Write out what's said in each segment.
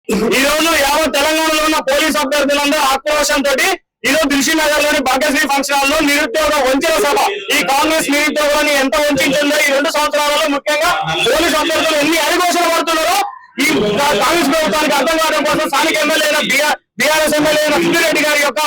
ఈ రోజు యావత్ తెలంగాణలో ఉన్న పోలీస్ అభ్యర్థులందరూ ఆక్రోశంతో ఈ రోజు దిల్షుక్నగర్ లోని భాగ్యశ్రీ ఫంక్షన్ హాల్ లో నిరుద్యోగ వంచన సభ ఈ కాంగ్రెస్ నిరుద్యోగాన్ని ఎంత వంచిందో ఈ 2 సంవత్సరాలలో ముఖ్యంగా పోలీస్ అభ్యర్థులు ఎన్ని అడిగోషలు పడుతున్నారో ఈ కాంగ్రెస్ ప్రభుత్వానికి అర్థం కావడం కోసం స్థానిక ఎమ్మెల్యే అయిన బీఆర్ఎస్ ఎమ్మెల్యే అయిన సుధీరెడ్డి గారి యొక్క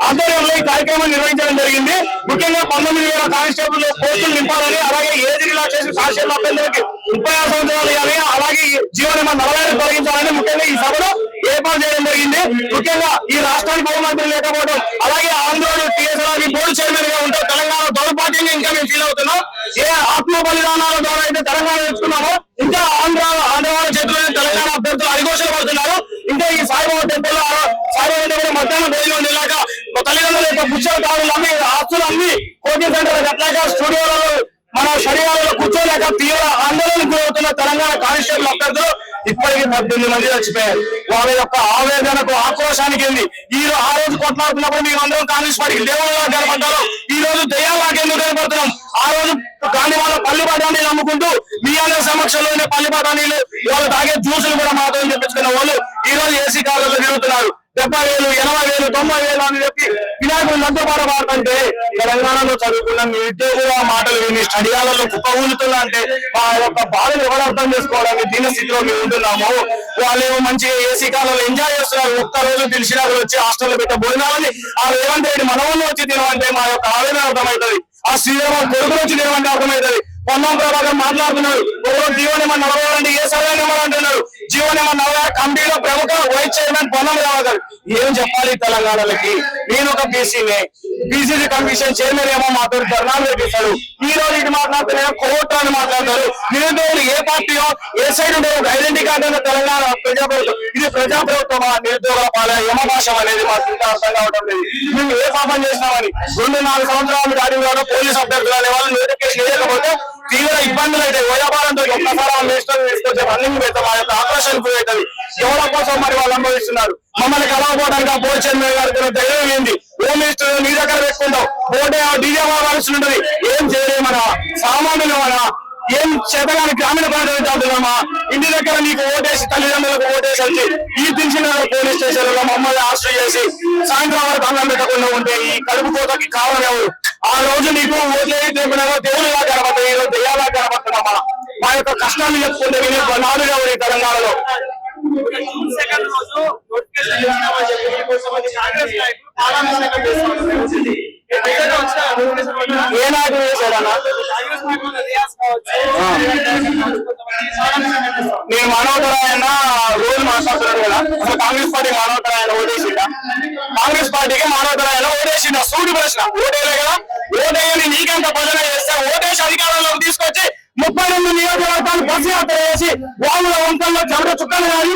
ఆధ్వర్యంలో ఈ కార్యక్రమం నిర్వహించడం జరిగింది. ముఖ్యంగా 19,000 కానిస్టేబుల్ పోస్టులు నింపాలని, అలాగే ఏజ్ రిలాక్సేషన్ కానిస్టేబుల్ అభ్యర్థులకి 36 సంవత్సరాలు ఇవ్వాలి, అలాగే జీవన 40 తొలగించాలని ముఖ్యంగా ఈ సభలో ఏర్పాటు చేయడం జరిగింది. ముఖ్యంగా ఈ రాష్ట్రానికి హోంమంత్రి లేకపోవడం, అలాగే ఆంధ్రలో టీఎస్ఆర్ బోర్డు చైర్మన్ గా ఉంటూ తెలంగాణ దౌర్భాగ్యంగా ఇంకా మేము ఫీల్ అవుతున్నాం. ఏ ఆత్మ బలిదానాల ద్వారా అయితే తెలంగాణ తెచ్చుకున్నామో ఇంకా ఆంధ్ర వాళ్ళ చేతుల్లో తెలంగాణ అభ్యర్థులు అడిగోషలు పడుతున్నారు. ఇంకా ఈ సాయిబాబా టెంపుల్ సాయిబాబా మధ్యాహ్నం భోజనం ఇలాగ తల్లిదండ్రుల యొక్క పుస్తకాలు తాగులు అమ్మి ఆస్తులు అమ్మి కోచింగ్ సెంటర్ అట్లాగా స్టూడియోలలో మన శరీరాలలో కూర్చోలేక తీవ్ర ఆందోళనకు గురవుతున్న తెలంగాణ కానిస్టేబుల్ అభ్యర్థులు ఇప్పటికీ 18 మంది చచ్చిపోయారు. వాళ్ళ యొక్క ఆవేదనకు ఆక్రోశానికి వెళ్ళి ఆ రోజు కొట్లాడుతున్నప్పుడు మేము అందరం కాంగ్రెస్ పార్టీకి దేవుళ్ళ కనపడ్డారు. ఈ రోజు దయ్యాలకు ఎందుకు కనపడుతున్నాం? ఆ రోజు కానీ వాళ్ళ పల్లి బఠానీలు నమ్ముకుంటూ మీ అందరి సమక్షంలోనే పల్లి బఠానీలు వాళ్ళు తాగే జ్యూసులు కూడా మాతో చెప్పించుకున్న వాళ్ళు ఈ రోజు ఏసీ కార్లలో తిరుగుతున్నారు. 70,000, 80,000, 90,000 అని చెప్పి వినాయకుడు లంతో పాడబడుతుంటే తెలంగాణలో చదువుకున్న నిరుద్యోగుల మాటలు విని స్టడియాలలో కుప్పగూలుతున్నా అంటే ఆ యొక్క బాధను ఎవరు అర్థం చేసుకోవడానికి దీని స్థితిలో మేము ఉంటున్నాము. వాళ్ళేమో మంచిగా ఏసీ కాలంలో ఎంజాయ్ చేస్తున్నారు. ఒక్క రోజు దిల్షుక్నగర్ వచ్చి హాస్టల్లో పెట్టే భోజనాలని ఆ రేవంత్ రెడ్డి మనవల్లో వచ్చి తినమంటే మా యొక్క ఆవేదన అర్థమవుతుంది. ఆ శ్రీరామ కొడుకు వచ్చి తినమంటే అర్థమవుతుంది. పొన్నం ప్రభాకర్ మాట్లాడుతున్నారు, జీవన్ ఏమన్నా 40 ఏ సర్వేని అంటున్నారు. జీవన్ ఏమన్నా కమిటీలో ప్రముఖ వైస్ చైర్మన్ పొన్నం ప్రభాకర్ ఏం చెప్పాలి తెలంగాణలకి? నేను ఒక బీసీనే, బీసీసీ కమిషన్ చైర్మన్ ఏమో మాతో ధర్నాలు పెట్టిస్తాడు. ఈ రోజు ఇటు మాట్లాడుతున్నా కోర్టు అని మాట్లాడతారు. నిరుద్యోగులు ఏ పార్టీయో ఏ సైడ్ ఉండే ఒక ఐడెంటిటీ కార్డు ఉన్న తెలంగాణ ప్రజాప్రభుత్వం, ఇది ప్రజాప్రభుత్వమా నిరుద్యోగుల పాలన యమభాషం అనేది మాకు ఇంకా అర్థం కావడం లేదు. మేము ఏ పాపం చేసినామని 2-4 సంవత్సరాలు దాడి పోలీస్ అభ్యర్థులు అనే వాళ్ళు నోటిఫికేషన్ వేయకపోతే తీవ్ర ఇబ్బందులు అయితే వ్యాపారంతో ఒక్కసారి తీసుకొచ్చే రన్నింగ్ పెడతాం. ఆ యొక్క ఆకర్షణ అవుతుంది. ఎవరి కోసం మరి వాళ్ళు అనుభవిస్తున్నారు. మమ్మల్ని కలవకపోవడానికి ఆ బోర్డు చైర్మన్ గారికి ధైర్యం ఏంది? హోమ్ మినిస్టర్ నీ దగ్గర పెట్టుకుంటాం, బోర్డే డీజే వాల్సి ఉంటుంది. ఏం చేయలేమనా? సామాన్యులు మన ఏం చేతగాని గ్రామీణ ప్రాంతాలు చదువుతున్నామా? ఇంటి దగ్గర నీకు ఓటేసి తల్లిదండ్రులకు ఓటేసి వచ్చి ఈ దిల్షుక్నగర్ పోలీస్ స్టేషన్ లో మమ్మల్ని అరెస్ట్ చేసి సాయంత్రం వరకు అన్నం పెట్టకుండా ఉంటే ఈ కడుపు కోతకి కారణం ఎవరు? ఆ రోజు నీకు ఓట్లేసి దేవుళ్ళలా కనబడతాయి, ఈ రోజు దెయ్యాలా కనబడుతున్నామా? మా యొక్క కష్టాన్ని చెప్పుకుంటే వినే నాలుగు ఎవరు ఈ తెలంగాణలో? ఏ నాయకుడు చేశాడన్నా? నేను మానవతరాయణ రోజు మాట్లాడుతున్నాను కదా, అసలు కాంగ్రెస్ పార్టీ మానవతరాయణ ఓటేసిందా? కాంగ్రెస్ పార్టీకి మానవతరాయణ ఓటేసిందా? సూటి ప్రశ్న. ఓటేలే కదా. ఓటేయని నీకెంత భజన చేస్తే ఓటేసి అధికారంలోకి తీసుకొచ్చి 32 నియోజకవర్గాలు బస్సు యాత్ర చేసి వాళ్ళ వంకల్లో చెమట చుక్కలు కానీ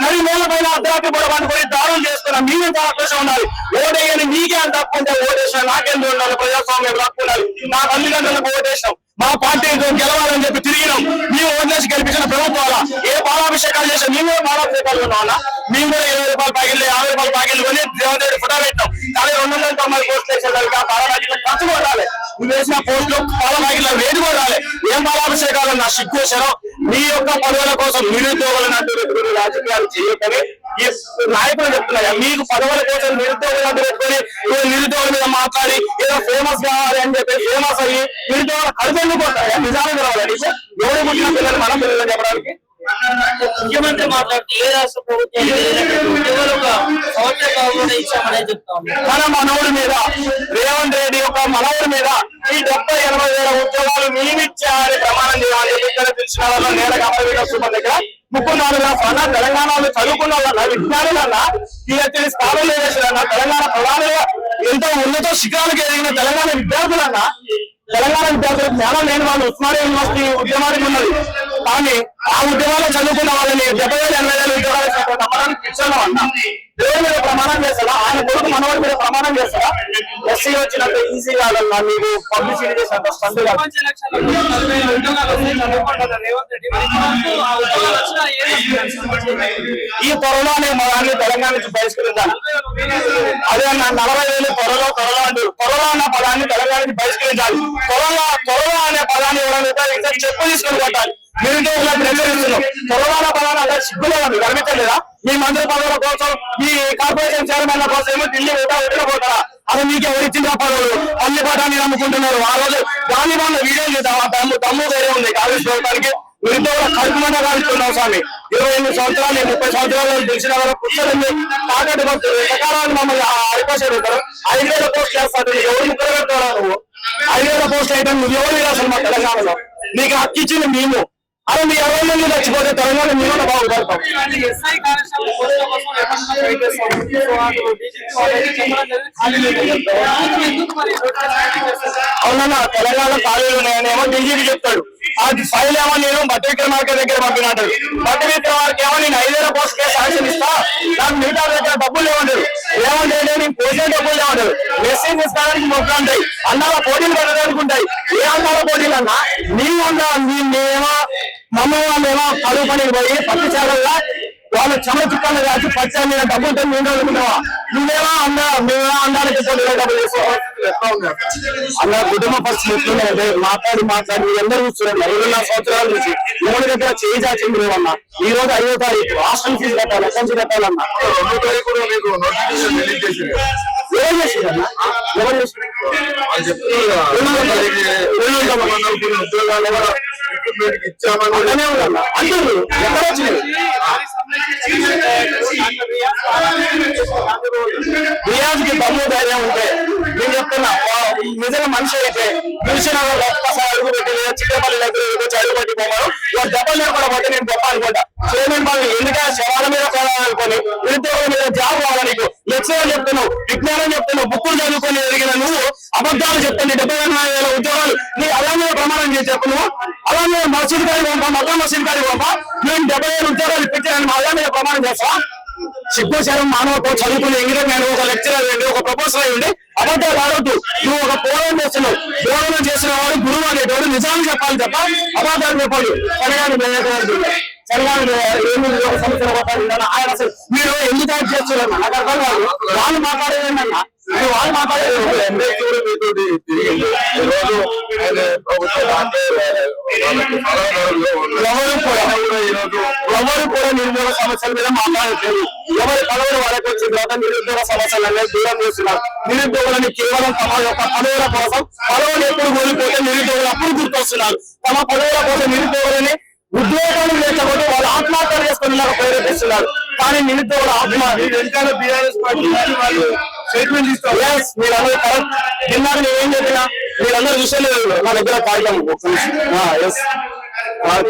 నడి నేల పైన అర్ధరాత్రి కూడా పట్టుకొని దారులు చేస్తున్నా మీరెంత ఆక్రోషం ఉండాలి? ఓటేయని నీకే అంత తప్పు ఉంటే ఓటేసినా నాకెందుకు ఉండాలి? ప్రజాస్వామ్యం తప్పు ఉండాలి. నా తల్లిదండ్రులకు ఓటేసినాం, మా పార్టీతో గెలవాలని చెప్పి తిరిగినాం. మేము ఓట్లేసి గెలిపించిన ప్రభుత్వాల ఏ పాలాభిషేకాలు చేసాం? మేము కూడా పాలాభిషేకాలు ఉన్నామన్నా. మేము కూడా 20 రూపాయలు ప్యాకెట్లు 50 రూపాయల ప్యాకెట్లు కొని రేవంత్ రెడ్డి ఫోటో పెట్టాం. కానీ 290 పోస్టులు వేసేదానికి పాల ప్యాకెట్లు ఖర్చు కూడా రాలే. నువ్వు వేసిన పోస్టులు పాల ప్యాకెట్ల రేటు కూడా రాలే. ఏం పాలాభిషేకాలు నా సిగ్గు వేసారో? మీ యొక్క పదవుల కోసం నిరుద్యోగులను అంటూ పెట్టుకుని రాజకీయాలు చేయకని ఈ నాయకులు చెప్తున్నాయా? మీకు పదవుల కోసం నిరుద్యోగులు అంటూ పెట్టుకుని నిరుద్యోగుల మీద మాట్లాడి ఏదో ఫేమస్ కావాలి అని చెప్పి ఫేమస్ అయ్యి నిరుద్యోగులు కలుపుకుంటాయా? నిజాలు కావాలి. ఎవరు పుట్టిన పిల్లలు మనం పిల్లలు చెప్పడానికి ముఖ్యమంత్రి మాట్లాడుతూ ఏ రాష్ట్ర ప్రభుత్వం మన మనవుడి మీద రేవంత్ రెడ్డి యొక్క మనవుడి మీద ఈ 70-80 వేల ఉద్యోగాలు మేమిచ్చారని ప్రమాణం చేయాలని చెప్పి తెలిసిన వాళ్ళ నేలకు అప్పగించిన దగ్గర 34 తెలంగాణలో చదువుకున్న వాళ్ళ విజ్ఞానులన్నా PhD స్కాలర్లు వేసారన్నా తెలంగాణ ప్రధానంగా ఎంతో ఉన్నత శిఖరాలకు ఎదిగిన తెలంగాణ విద్యార్థులన్నా తెలంగాణ విద్యార్థులు జ్ఞానం లేని వాళ్ళు ఉస్మానియా యూనివర్సిటీ ఉద్యమానికి ఉన్నది. కానీ ఆ ఉద్యమాల్లో చదువుకున్న వాళ్ళని 70,000-80,000 ఉద్యోగాలు నమ్మడానికి పిచ్చలో అన్నా దేవుడి మీద ప్రమాణం చేస్తారా? ఆయన కొడుకు మనవాడి మీద ప్రమాణం చేస్తారా? ఎస్సీ వచ్చినంత ఈజీ కాదన్నా, మీకు పబ్లిసిటీ చేసినంత స్టంట్ కాదు. ఈ త్వరలోనే మా దాన్ని తెలంగాణ నుంచి బహిష్కరించాలి. అదే అన్న 40,000 త్వరలో అంటారు. త్వరలో అన్న పదాన్ని తెలంగాణ నుంచి బహిష్కరించాలి. త్వరలో అనే పదాన్ని కానీ ఎవరైనా చెప్పు తీసుకొని కొట్టాలి. నిరుద్యోగుల ప్రెషర్ ఇస్తున్నాం. తెలంగాణ పదాలు అలా సిగ్గులేదు కనిపించలేదా? మీ మంత్రి పదవుల కోసం, మీ కార్పొరేషన్ చైర్మన్ల కోసం ఏమో ఢిల్లీ పోతారా? అది మీకు ఎవరు ఇచ్చిన పదవులు? అన్ని పదాన్ని నమ్ముకుంటున్నారు. ఆ రోజు గాంధీ వాళ్ళ వీడియో చేద్దాం. ఆ దమ్ము వేరే ఉంది కాంగ్రెస్ ప్రభుత్వానికి. నిరుద్యోగుల కడుపుమంట కాలుస్తున్నాం స్వామి. 28 సంవత్సరాలు 30 సంవత్సరాలు తెలిసిన వరకు పుస్తకాన్ని తాకట్టు పడుతుంది. ఎంతకాలాన్ని మమ్మల్ని అవకాశం పెడతారు. 5,000 పోస్టులు వేస్తారు. ఎవరు ముక్కలు పెడతారా? నువ్వు 5,000 పోస్టులు అయితే నువ్వు ఎవరు అసలు మా తెలంగాణలో? నీకు హక్కు ఇచ్చింది మేము. అదే మీ 20 మంది చచ్చిపోతే తెలంగాణ మేము బాగుపడతాం. అవునన్నా, తెలంగాణ ఖాళీలు ఉన్నాయనేమో డీజీపీ చెప్తాడు. ఆ ఫైల్ ఏమో నేను బట్టి విక్రమార్క దగ్గర పంపినట్టు. బట్టి విక్రమార్క ఏమో నేను 5,000 పోస్టులకే శాంక్షన్ ఇస్తా, నాకు మిగతా దగ్గర డబ్బులు లేవంటారు. ఏమంటే నేను పోసే డబ్బులు లేవంటారు. మెసేజ్ ఇస్తానికి మొక్కలు ఉంటాయి, అన్నాల పోటీలు పెట్టడానికి ఉంటాయి. ఏ అన్నాల పోటీలు అన్నా నీవు అన్నా మేమో మమ్మల్ని వాళ్ళేమో కలువు పనికి పోయి పత్తి చేరల్లా వాళ్ళు చెమ చుక్కలు కాచి పచ్చ మీద డబ్బులతో మేము అనుకున్నావా? నువ్వేమో మేమేమో అందానికి డబ్బులు చేసుకోవాలి. అలా కుటుంబ పరిస్థితులు ఎట్లున్నాయంటే మాట్లాడి అందరూ చూస్తున్నారు. 24 సంవత్సరాల నుంచి ఎవరి దగ్గర చేయి చాచింది లేవన్నా. ఈ రోజు 5వ తారీఖు హాస్టల్ ఫీజు కట్టాలి, ఎక్కడి కట్టాలన్నా. 2వ తారీఖు కూడా మీకు నోటిఫికేషన్ రిలీజ్ చేసింది. ఎవరు చేసిందన్నా? ఎవరు చేసింది? ఇచ్చామని అందరూ ఎక్కడ వచ్చింది? రియాజ్ కి దమ్ము ధైర్యం ఉంటే నేను చెప్తున్నా, నిజంగా మనిషి అయితే నిలిచిన ఒక్కసారి అడుగు పెట్టి చిక్కపల్లి దగ్గర అడుగు పెట్టి పోమారు. ఇవాళ దెబ్బలు కూడా పట్టి నేను గొప్ప అనుకుంటా. చైర్మన్ వాళ్ళు ఎందుకంటే శవాల మీద పోవాలనుకొని నిరుద్యోగుల మీద జాబ్ రావాలి. నీకు లెక్చరర్ చెప్తున్నావు, విజ్ఞానం చెప్తున్నావు, బుక్కులు చదువుకొని ఎదిగిన నువ్వు అబద్ధాలు చెప్తుంది. 74,000 ఉద్యోగాలు నీ అలా మీద ప్రమాణం చేసి చెప్పు. నువ్వు అలా మీద మసీద్ కాడికి పంపా, మతం మసీద్ కాడికి పంపా. నేను 70,000 ఉద్యోగాలు పెట్టాను అలా మీద ప్రమాణం చేస్తా. సిగ్గుశారం మానవతో చదువుకుని ఇంగ్లీష్ నేను ఒక లెక్చరర్ అయ్యండి, ఒక ప్రొఫెసర్ అయ్యండి. అబద్ధాలు ఆడొద్దు. నువ్వు ఒక పోరాటం చేస్తున్నావు. పోరాటం చేసిన వాడు గురువు అనేటోడు నిజాలు చెప్పాలి తప్ప అబద్ధాలు చెప్పాలి. ఏమి సమస్యలు పోతారు ఆయన అసలు మీరు ఎందుకు యాడ్ చేస్తున్నారు? నాకు అర్థం కాదు. వాళ్ళు మాట్లాడేదన్నా వాళ్ళు మాట్లాడేది ఎవరు కూడా నిరుద్యోగ సమస్యల మీద మాట్లాడట్లేదు. ఎవరి పదవులు వాళ్ళకి వచ్చిన తర్వాత నిరుద్యోగ సమస్యలనే దూరం చేస్తున్నారు. నిరుద్యోగులని కేవలం తమ యొక్క పదవుల కోసం, పదవులు ఎప్పుడు కోల్పోతే నిరుద్యోగులు అప్పుడు గుర్తొస్తున్నారు. తమ పదవుల కోసం నిరుద్యోగులని ఉద్యోగాలు లేకపోతే వాళ్ళు ఆత్మహత్యలు చేసుకుని ప్రేరేపిస్తున్నారు. కానీ నిరుద్యోగుల ఆత్మహత్య బీఆర్ఎస్ పార్టీ వాళ్ళు స్టేట్మెంట్ ఇస్తారు. మీరందరూ కరెక్ట్. నిన్నాక నేనేం చెప్పినా మీరందరూ చూసలేదు. నా దగ్గర కాగితం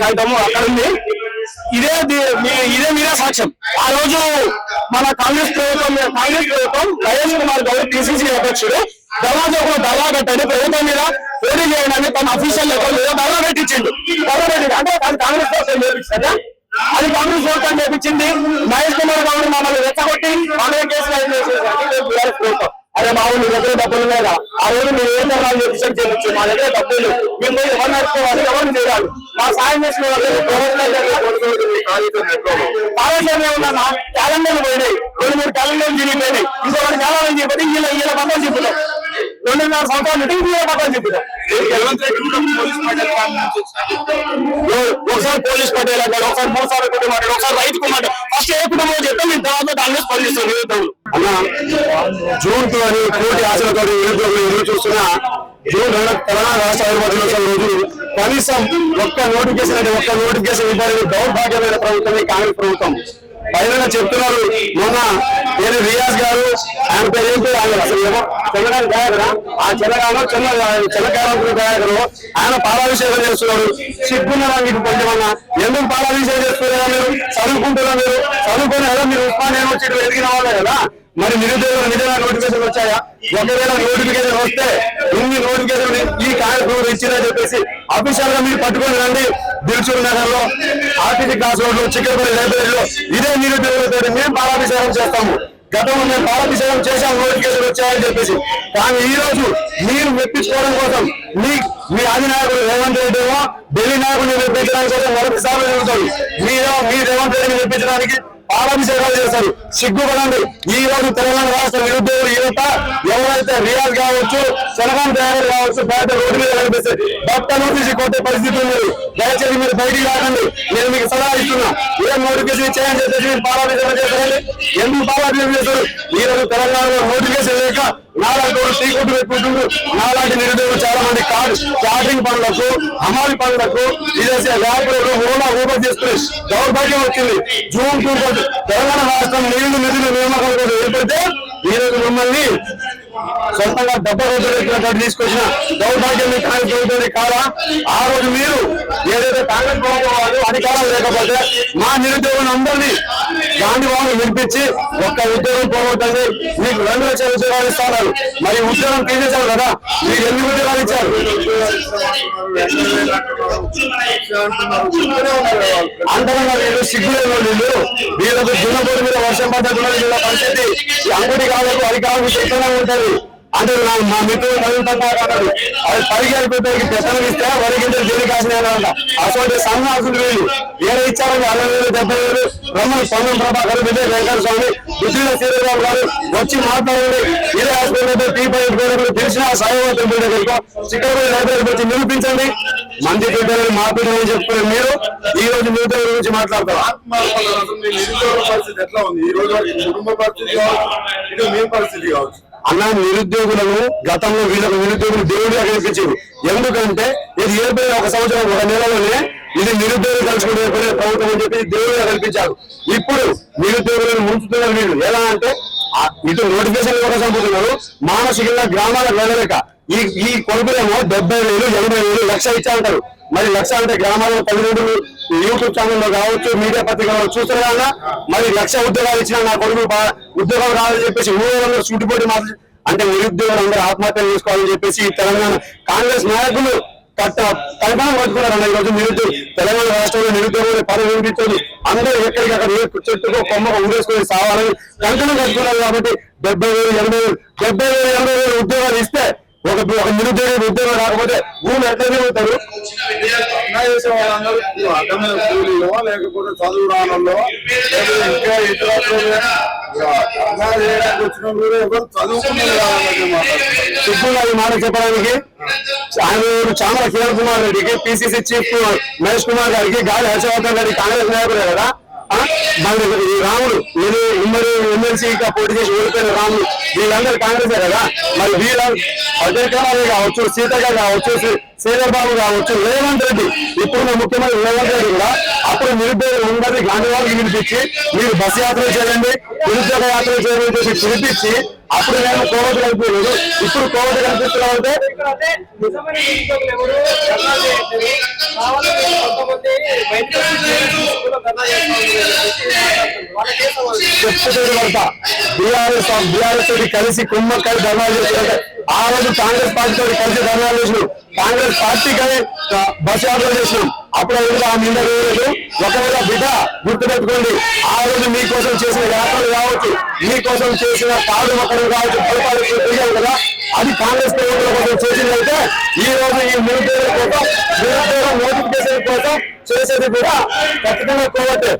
కాగితము అక్కడ ఉంది. ఇదే మీరే సాక్ష్యం. ఆ రోజు మన కాంగ్రెస్ ప్రభుత్వం మహేష్ కుమార్ గౌడ్ పిసిసి అధ్యక్షుడు దళా కట్టండి ప్రభుత్వం మీద పోటీ చేయడానికి తన అఫీషియల్ లెక్కలు మీద దళా పెట్టించిండు. అంటే అది కాంగ్రెస్ ప్రభుత్వం చేపించారా? అది కాంగ్రెస్ ప్రభుత్వం చేపించింది. మహేష్ కుమార్ గౌడ్ మమ్మల్ని రెచ్చగొట్టి కాంగ్రెస్ కేసులు బీఆర్ఎస్ ప్రభుత్వం. అదే మా ఊళ్ళో దగ్గర డబ్బులు లేదా? ఆ రోజు మీరు ఏం ధర్నాలు చేయించు, మా దగ్గర డబ్బులు మేము ఎవరు నడుపుకోవాలి, ఎవరిని చేయాలి? మా సాయం చేసిన వాళ్ళు కాళేశ్వరం ఏమన్నా క్యాలెండర్లు పోయినాయి. 2-3 క్యాలెండర్లు తిరిగిపోయినాయి. ఇంకొకటి క్యాలెండర్ చెప్పి వీళ్ళ పక్కన చెప్పుతాం. 2.5 సంవత్సరాలు పెట్టి వీళ్ళ పక్కన చెప్పుతాం. ఒకసారి పోలీస్ పటేల్ అంటాడు, ఒకసారి 3 సార్లు కుటుంబం, ఒకసారి రైతు కుమార్. ఫస్ట్ ఏ కుటుంబం చెప్తే మేము తర్వాత దాన్ని స్పందిస్తాం. జూన్ అని కోటి ఆశలతో ఎదురు చూస్తున్న తెలంగాణ రాష్ట్ర దినోత్సవం రోజు కనీసం ఒక్క నోటిఫికేషన్ ఇవ్వడానికి దౌర్భాగ్యమైన ప్రభుత్వం కాంగ్రెస్ ప్రభుత్వం. పైన చెప్తున్నారు. మొన్న నేను రియాజ్ గారు ఆయన పేరు ఏంటి అసలు ఏమో చెన్నగాని గాయకుడా, ఆ చెన్నగాయకుడు గాయకుడు ఆయన పాలాభిషేకం చేస్తున్నారు. సిగ్గున్నారా మీకు కొంచెమన్నా? ఎందుకు పాలాభిషేకం చేస్తున్నారా? మీరు చదువుకుంటున్నారు. మీరు చదువుకునే కదా మీరు ఉస్మాన్ యూనివర్సిటీ ఎదిగిన వాళ్ళే కదా. మరి నిరుద్యోగులు నిజంగా నోటిఫికేషన్ వచ్చాయా? ఒకవేళ నోటిఫికేషన్ వస్తే ఇన్ని నోటిఫికేషన్ ఈ కార్యక్రమం ఇచ్చిందని చెప్పేసి అఫీషియల్ గా మీరు పట్టుకొని రండి. దిల్సుఖ్ నగర్ లో, ఆర్టీసీ క్లాస్ రోడ్ లో, చిక్కపల్లి లైబ్రరీలో ఇదే నిరుద్యోగులతో మేము పాలాభిషేకం చేస్తాము. గతంలో మేము పాలాభిషేకం చేశాము నోటిఫికేషన్ వచ్చాయని చెప్పేసి. కానీ ఈ రోజు మీరు మెప్పించుకోవడం కోసం మీ అధినాయకుడు రేవంత్ రెడ్డి ఏమో ఢిల్లీ నాయకుడిని మెప్పించడానికి కోసం మరొకసారి జరుగుతుంది. మీ రేవంత్ రెడ్డిని మెప్పించడానికి పాలాభిషేకాలు చేశారు. సిగ్గుపడండి. ఈ రోజు తెలంగాణ రాష్ట్ర నిరుద్యోగులు యువత ఎవరైతే రియాజ్ కావచ్చు, శనగం తయారు కావచ్చు, బయట రోడ్డు మీద కనిపిస్తుంది బట్టలు తీసి కొట్టే పరిస్థితి ఉంది. దయచేసి మీరు బయటికి రాకండి. నేను మీకు సలహా ఇస్తున్నా. ఏం నోటిఫికేషన్ చేయండి చెప్పేసి మీరు పాలాభిషేకం చేస్తారండి. ఎందుకు పాలాభిషేకం చేస్తారు? ఈ రోజు తెలంగాణలో నోటిఫికేషన్ లేక నాలాంటి టీ కొట్టు పెట్టుకుంటున్నారు. నాలాంటి నిరుద్యోగులు చాలా మంది క్యాటరింగ్ పనులకు, హమాలి పనులకు, విదేశీ వ్యాపారులు ఓలా ఊబర్ చేసుకుని దౌర్భాగ్యం వచ్చింది. జూన్ 2 తెలంగాణ రాష్ట్రం నిధులు నియామకాలు ఏర్పడితే ఈ రోజు మిమ్మల్ని సొంతంగా 70 రోజులు తీసుకొచ్చిన దౌర్భాగ్యం కాంగ్రెస్ ప్రభుత్వం కాదా? ఆ రోజు మీరు ఏదైతే కాంగ్రెస్ ప్రభుత్వం వాళ్ళు అధికారం లేకపోతే మా నిరుద్యోగులను అందరినీ గాంధీ భవన్ వినిపించి ఒక్క ఉద్యోగం పోగొట్టండి, మీకు 2 లక్షల ఉద్యోగాలు ఇస్తున్నారు. మరి ఉద్యోగం తీసేశారు కదా, మీరు ఎన్ని ఉద్యోగాలు ఇచ్చారు? అంతకన్నా వీళ్ళు సిగ్గులేని వీళ్ళు వీళ్ళకు దున్నపోటు మీద వర్షం పడ్డట్టున్న వీళ్ళ పరిస్థితి అంగుడి కాలకు అధికారులకు చెప్తూనే ఉంటుంది. అంటే మా మిత్రులు నవీన్ అది పరిగారి పెద్దకి పెత్తనం ఇస్తే వరిగింజలు దేని కాసినాయంట. అటువంటి సన్నాసులు వీళ్ళు ఏదో ఇచ్చారని 60,000 70,000 రమ్మని పొన్నం ప్రభాకర్, విజయ్ వెంకట స్వామి, బుద్ధిలో శ్రీరావు గారు వచ్చి మాట్లాడండి. ఇదే హాస్పిటల్ తెలిసిన సాయవంతం బిడ్డలకు చిక్కడపల్లి లైబ్రరీకి వచ్చి నిరూపించండి. మంది బిడ్డలని మా బిడ్డలని చెప్పుకుని మీరు ఈ రోజు నిరుద్యోగ గురించి మాట్లాడతారు. నిరుద్యోగ పరిస్థితి ఎట్లా ఉంది? ఈ రోజు కుటుంబ పరిస్థితి కావచ్చు, ఇటు మీ పరిస్థితి కావచ్చు. అన్న నిరుద్యోగులను గతంలో వీళ్ళకు నిరుద్యోగులు దేవుడిగా కనిపించారు. ఎందుకంటే ఇది ఏర్పడిన 1 సంవత్సరం 1 నెలలోనే ఇది నిరుద్యోగులు కలుసుకుని ఏర్పడే ప్రభుత్వం అని చెప్పి దేవుడిగా కనిపించారు. ఇప్పుడు నిరుద్యోగులను ముంచుతున్నారు వీళ్ళు. ఎలా అంటే ఇటు నోటిఫికేషన్ కూడా చంపుతున్నారు, మానసికంగా గ్రామాలకు వెళ్ళలేక ఈ కొడుకులేమో 70,000 80,000 లక్ష ఇచ్చారంటారు. మరి లక్ష అంటే గ్రామాల్లో 12 యూట్యూబ్ ఛానల్లో కావచ్చు, మీడియా పత్రికల్లో చూస్తారు కదా. మరి 1,00,000 ఉద్యోగాలు ఇచ్చినా నా కొడుకు ఉద్యోగం రాదని చెప్పేసి ఊళ్ళో చుట్టుపోటీ మాత్రం అంటే నిరుద్యోగులు అందరూ ఆత్మహత్యలు చేసుకోవాలని చెప్పేసి తెలంగాణ కాంగ్రెస్ నాయకులు కల్పన పట్టుకున్నారన్న. ఈరోజు నిరుద్యోగ తెలంగాణ రాష్ట్రంలో నిరుద్యోగులు పని వినిపించేది అందరూ ఎక్కడికక్కడ చెట్టుకో కొమ్మకు ఊరేసుకొని సావాలని కంకణం కట్టుకున్నారు. కాబట్టి 70,000 80,000 ఉద్యోగాలు ఇస్తే ఒక నిరుద్యోగి ఉద్యోగం రాకపోతే భూమి ఎట్లా తిరుగుతారు? చేసే వాళ్ళందరూ అడ్డమైన కూలీలో లేకపోతే చదువు రానుల్లో ఇంకా ఇతర చేయడానికి వచ్చిన కూడా ఎవరు చదువుకున్నది సిగ్గులు మాట చెప్పడానికి ఆయన చామల కిరణ్ కుమార్ రెడ్డికి, పిసిసి చీఫ్ మహేష్ కుమార్ గారికి, గాలి హర్షవర్ధన్ గారికి కాంగ్రెస్ నాయకులే కదా. ఈ రాముడు ఇది ఉమ్మడి ఎమ్మెల్సీగా పోటీ చేసి ఓడిపోయిన రాముడు వీళ్ళందరూ కాంగ్రెసే కదా. మరి వీళ్ళ అజయ్ కుమార్ కావచ్చు, సీత గారు కావచ్చు, శ్రీధర్ బాబు కావచ్చు, రేవంత్ రెడ్డి ఇప్పుడున్న ముఖ్యమంత్రి రేవంత్ రెడ్డి కూడా అప్పుడు నిరుద్యోగులు అందరినీ గాంధీ వాళ్ళకి పిలిపించి మీరు బస్సు యాత్ర చేయండి, నిరుద్యోగ యాత్ర చేయాలని చెప్పి పిలిపించి అప్పుడు నేను కోవటి కల్పించలేదు. ఇప్పుడు కోవటి కల్పిస్తున్నామంటే బీఆర్ఎస్ తోటి కలిసి కుమ్మక్కై ధర్నాలు చేస్తున్నారు. ఆ రోజు కాంగ్రెస్ పార్టీ తోటి కలిసి ధర్నాలు చేసినాం, కాంగ్రెస్ పార్టీకి బస్ యాత్ర చేసినాం. అప్పుడు ఆ నింద వేయలేదు. ఒకవేళ బిడ్డ గుర్తుపెట్టుకోండి, ఆ రోజు మీకోసం చేసిన యాత్రలు కావచ్చు, మీకోసం చేసిన కాదు మొక్కలు కావచ్చు, ఫలితాలు తెలియాలి కదా. అది కాంగ్రెస్ ప్రభుత్వం కోసం చేసిందైతే ఈ రోజు ఈ నిరుద్యోగం కోసం నిరుద్యోగ నోటిఫికేషన్ కోసం చేసేది కూడా ఖచ్చితంగా కోవట్టే.